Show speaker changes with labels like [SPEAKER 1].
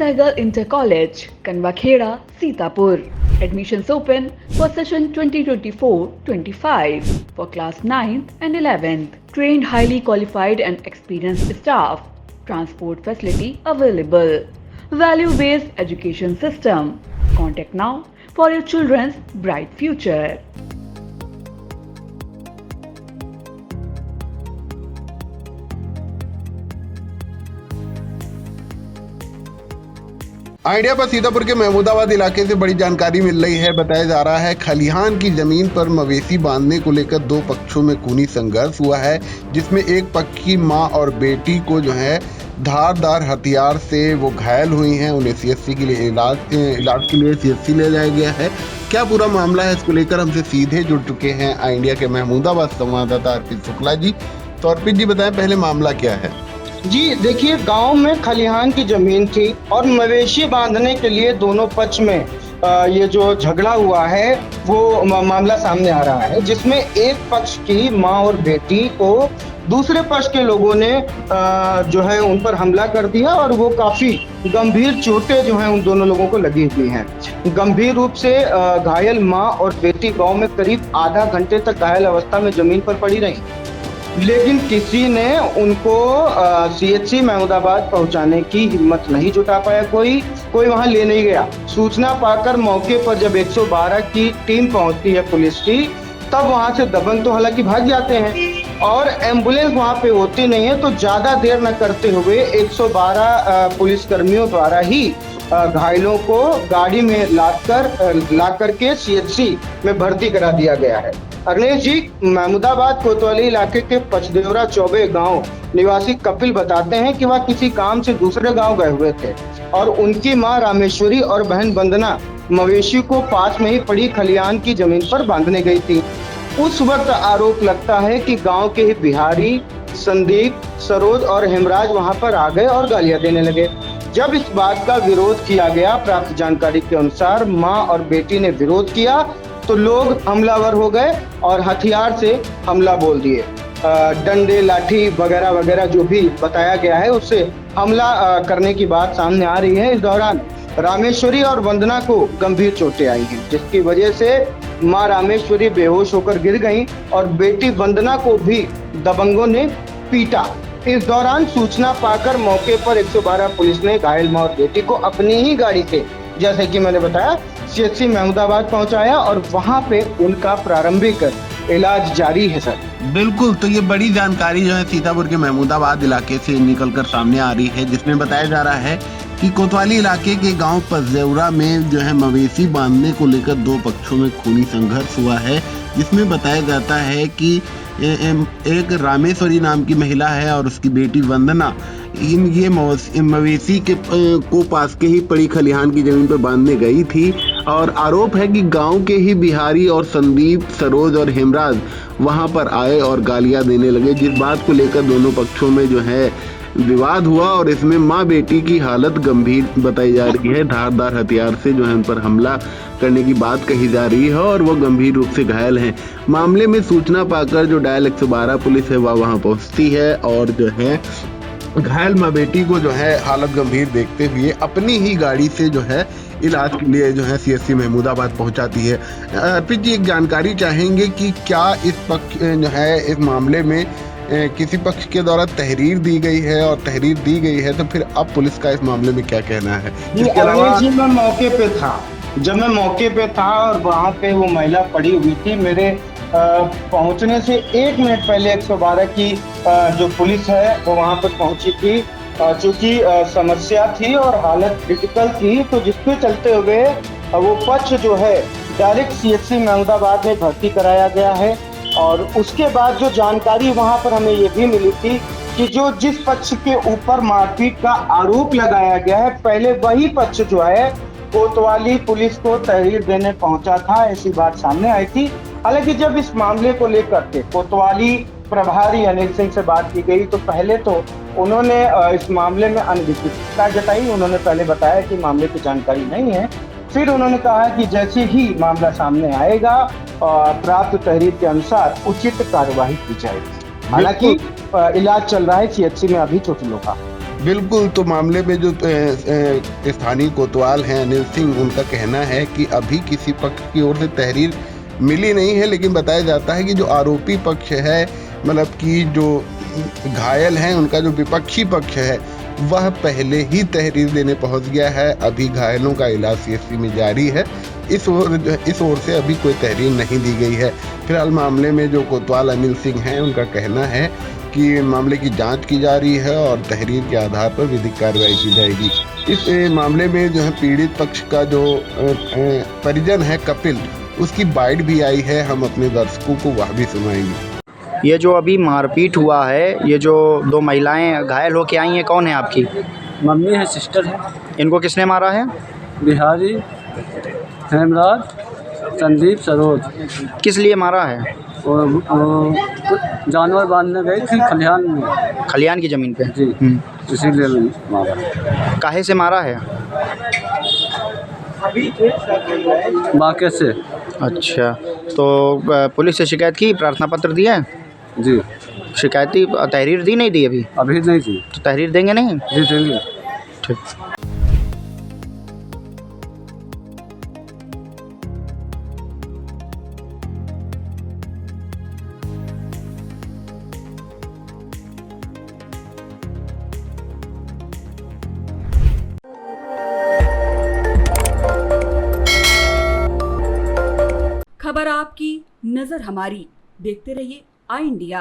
[SPEAKER 1] Sehgal Inter College, Kanwakheda, Sitapur. Admissions open for session 2024-25 for class 9th and 11th. Trained, highly qualified and experienced staff. Transport facility available. Value-based education system. Contact now for your children's bright future.
[SPEAKER 2] Idea पर सीतापुर के महमूदाबाद इलाके से बड़ी जानकारी मिल रही है। बताया जा रहा है खलिहान की जमीन पर मवेशी बांधने को लेकर दो पक्षों में खूनी संघर्ष हुआ है, जिसमें एक पक्ष की मां और बेटी को जो है धारदार हथियार से वो घायल हुई हैं। उन्हें सीएचसी के लिए इलाज के लिए सीएचसी ले जाया गया है। क्या पूरा मामला है, इसको लेकर हमसे सीधे जुड़ चुके हैं आइडिया के महमूदाबाद संवाददाता अर्पित शुक्ला जी। तो अर्पित जी बताएं, पहले मामला क्या है?
[SPEAKER 3] जी देखिए, गांव में खलिहान की जमीन थी और मवेशी बांधने के लिए दोनों पक्ष में ये जो झगड़ा हुआ है वो मामला सामने आ रहा है, जिसमें एक पक्ष की मां और बेटी को दूसरे पक्ष के लोगों ने जो है उन पर हमला कर दिया और वो काफी गंभीर चोटें जो हैं उन दोनों लोगों को लगी हुई हैं। गंभीर रूप से घायल मां और बेटी गांव में करीब आधा घंटे तक घायल अवस्था में जमीन पर पड़ी रही, लेकिन किसी ने उनको सीएचसी महमूदाबाद पहुंचाने की हिम्मत नहीं जुटा पाया। कोई वहां ले नहीं गया। सूचना पाकर मौके पर जब 112 की टीम पहुंचती है पुलिस की, तब वहां से दबंग तो हालांकि भाग जाते हैं और एम्बुलेंस वहां पे होती नहीं है, तो ज्यादा देर न करते हुए 112 पुलिस कर्मियों द्वारा ही घायलों को गाड़ी में ला करके सीएचसी में भर्ती करा दिया गया है। अग्नेश जी, महमूदाबाद कोतवाली इलाके के पचदेवरा चौबे गांव निवासी कपिल बताते हैं कि वह किसी काम से दूसरे गांव गए हुए थे और उनकी मां रामेश्वरी और बहन वंदना मवेशी को पास में ही पड़ी खलिहान की जमीन पर बांधने गई थी। उस वक्त आरोप लगता है कि गांव के ही बिहारी, संदीप, सरोज और हेमराज वहां पर आ गए और गालियां देने लगे। जब इस बात का विरोध किया गया, प्राप्त जानकारी के अनुसार मां और बेटी ने विरोध किया तो लोग हमलावर हो गए और हथियार से हमला बोल दिए। डंडे, लाठी वगैरह वगैरह जो भी बताया गया है उससे हमला करने की बात सामने आ रही है। इस दौरान रामेश्वरी और वंदना को गंभीर चोटें आई हैं, जिसकी वजह से मां रामेश्वरी बेहोश होकर गिर गईं और बेटी वंदना को भी दबंगों ने पीटा। इस दौरान सूचना पाकर मौके पर 112 पुलिस ने घायल मां और बेटी को अपनी ही गाड़ी से, जैसे कि मैंने बताया, सीएचसी महमूदाबाद पहुंचाया और वहां पे उनका प्रारंभिक इलाज जारी है। सर
[SPEAKER 2] बिल्कुल, तो ये बड़ी जानकारी जो है सीतापुर के महमूदाबाद इलाके से निकलकर सामने आ रही है, जिसमें बताया जा रहा है कि कोतवाली इलाके के गांव पचदेवरा में जो है मवेशी बांधने को लेकर दो पक्षों में खूनी संघर्ष हुआ है, जिसमें बताया जाता है कि एक रामेश्वरी नाम की महिला है और उसकी बेटी वंदना ये मवेशी के को पास के ही पड़ी खलिहान की जमीन पर बांधने गई थी और आरोप है कि गांव के ही बिहारी और संदीप, सरोज और हेमराज वहां पर आए और गालियां देने लगे, जिस बात को लेकर दोनों पक्षों में जो है विवाद हुआ और इसमें मां बेटी की हालत गंभीर बताई जा रही है। धारदार हथियार से जो है उन पर हमला करने की बात कही जा रही है और वो गंभीर रूप से घायल हैं। मामले में सूचना पाकर जो डायल 112 पुलिस है वह वहां पहुंचती है और जो है घायल मां बेटी को जो है हालत गंभीर देखते हुए अपनी ही गाड़ी से जो है इलाज के लिए जो है सीएचसी महमूदाबाद पहुंचाती है। अर्पित जी, एक जानकारी चाहेंगे कि क्या इस पक्ष जो है इस मामले में किसी पक्ष के द्वारा तहरीर दी गई है, और तहरीर दी गई है तो फिर अब पुलिस का इस मामले में क्या कहना है?
[SPEAKER 3] इसके अलावा जी, मैं मौके पे था, जब मैं मौके पे था और वहाँ पे वो महिला पड़ी हुई थी, मेरे पहुँचने से 1 मिनट पहले 112 की जो पुलिस है वो वहाँ पर पहुँची थी। चूंकि समस्या थी और हालत क्रिटिकल थी, तो जिसके चलते हुए वो पक्ष जो है डायरेक्ट सीएचसी महमूदाबाद में भर्ती कराया गया है। और उसके बाद जो जानकारी वहां पर हमें ये भी मिली थी कि जो जिस पक्ष के ऊपर मारपीट का आरोप लगाया गया है, पहले वही पक्ष जो है कोतवाली पुलिस को तहरीर देने पहुंचा था, ऐसी बात सामने आई थी। हालांकि जब इस मामले को लेकर के कोतवाली प्रभारी अनिल सिंह से बात की गई तो पहले तो उन्होंने इस मामले में अनभिज्ञता जताई। उन्होंने पहले बताया कि मामले की जानकारी नहीं है, फिर उन्होंने कहा कि जैसे ही मामला सामने आएगा प्राप्त तहरीर के अनुसार उचित कार्यवाही की जाएगी। हालांकि इलाज चल रहा है सीएचसी में अभी चोटिलों का।
[SPEAKER 2] बिल्कुल, तो मामले में जो स्थानीय कोतवाल हैं अनिल सिंह, उनका कहना है कि अभी किसी पक्ष की ओर से तहरीर मिली नहीं है, लेकिन बताया जाता है कि जो आरोपी पक्ष है, मतलब कि जो घायल हैं, उनका जो विपक्षी पक्ष है वह पहले ही तहरीर देने पहुंच गया है। अभी घायलों का इलाज सीएचसी में जारी है। इस ओर से अभी कोई तहरीर नहीं दी गई है। फिलहाल मामले में जो कोतवाल अनिल सिंह हैं, उनका कहना है कि मामले की जांच की जा रही है और तहरीर के आधार पर विधिक कार्रवाई की जाएगी। इस मामले में जो है पीड़ित पक्ष का जो परिजन है कपिल, उसकी बाइट भी आई है। हम अपने दर्शकों को वह भी सुनाएंगे।
[SPEAKER 4] ये जो अभी मारपीट हुआ है, ये जो 2 महिलाएं घायल होके आई हैं, कौन है आपकी?
[SPEAKER 5] मम्मी है, सिस्टर है।
[SPEAKER 4] इनको किसने मारा है?
[SPEAKER 5] बिहारी, हेमराज, संदीप, सरोज।
[SPEAKER 4] किस लिए मारा है?
[SPEAKER 5] और जानवर बांधने गई थी खलिहान में।
[SPEAKER 4] खलिहान की ज़मीन पे?
[SPEAKER 5] जी, इसीलिए मारा।
[SPEAKER 4] काहे से मारा है?
[SPEAKER 5] बाके से।
[SPEAKER 4] अच्छा, तो पुलिस से शिकायत की, प्रार्थना पत्र दिया है?
[SPEAKER 5] जी,
[SPEAKER 4] शिकायती तहरीर दी नहीं दी अभी?
[SPEAKER 5] अभी नहीं थी।
[SPEAKER 4] तो तहरीर देंगे नहीं?
[SPEAKER 5] जी देंगे।
[SPEAKER 4] ठीक।
[SPEAKER 6] खबर आपकी, नजर हमारी। देखते रहिए आई इंडिया।